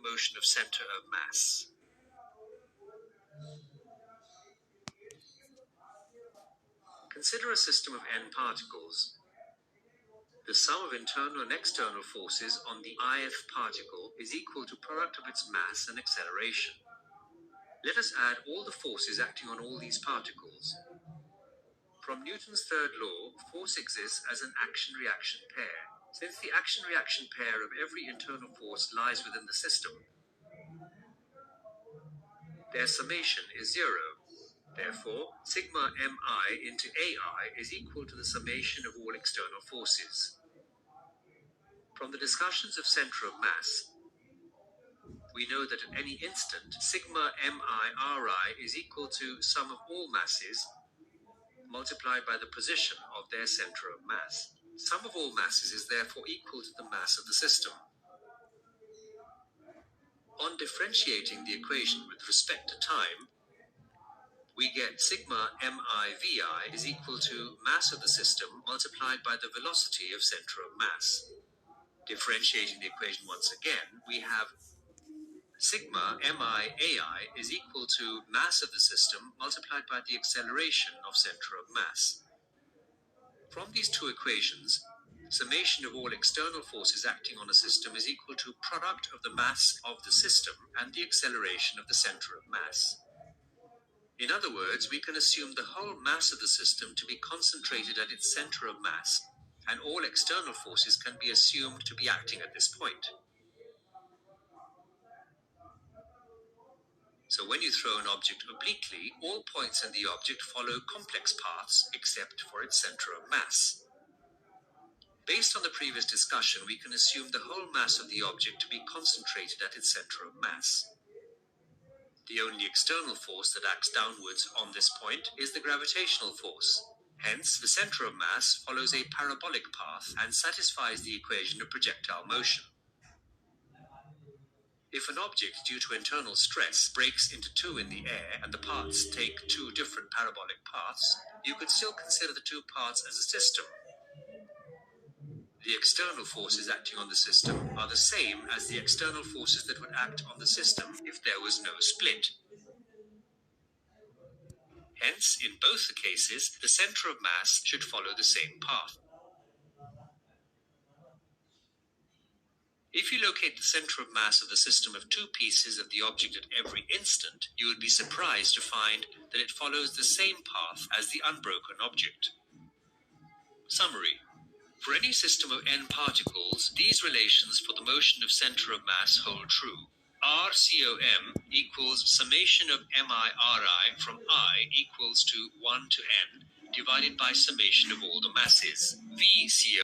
motion of center of mass. Consider a system of n particles. The sum of internal and external forces on the ith particle is equal to product of its mass and acceleration. Let us add all the forces acting on all these particles. From Newton's third law, force exists as an action-reaction pair. Since the action-reaction pair of every internal force lies within the system, their summation is zero. Therefore, sigma mi into ai is equal to the summation of all external forces. From the discussions of center of mass, we know that at any instant, sigma mi ri is equal to sum of all masses multiplied by the position of their center of mass. Sum of all masses is therefore equal to the mass of the system. On differentiating the equation with respect to time, we get sigma mi vi is equal to mass of the system multiplied by the velocity of center of mass. Differentiating the equation once again, we have sigma mi ai is equal to mass of the system multiplied by the acceleration of center of mass. From these two equations, summation of all external forces acting on a system is equal to product of the mass of the system and the acceleration of the center of mass. In other words, we can assume the whole mass of the system to be concentrated at its center of mass, and all external forces can be assumed to be acting at this point. So when you throw an object obliquely, all points in the object follow complex paths except for its center of mass. Based on the previous discussion, we can assume the whole mass of the object to be concentrated at its center of mass. The only external force that acts downwards on this point is the gravitational force. Hence, the center of mass follows a parabolic path and satisfies the equation of projectile motion. If an object, due to internal stress, breaks into two in the air and the parts take two different parabolic paths, you could still consider the two parts as a system. The external forces acting on the system are the same as the external forces that would act on the system if there was no split. Hence, in both the cases, the center of mass should follow the same path. If you locate the center of mass of the system of two pieces of the object at every instant, you would be surprised to find that it follows the same path as the unbroken object. Summary. For any system of n particles, these relations for the motion of center of mass hold true. RCOM equals summation of mi/ri from I equals to 1 to n divided by summation of all the masses. VCO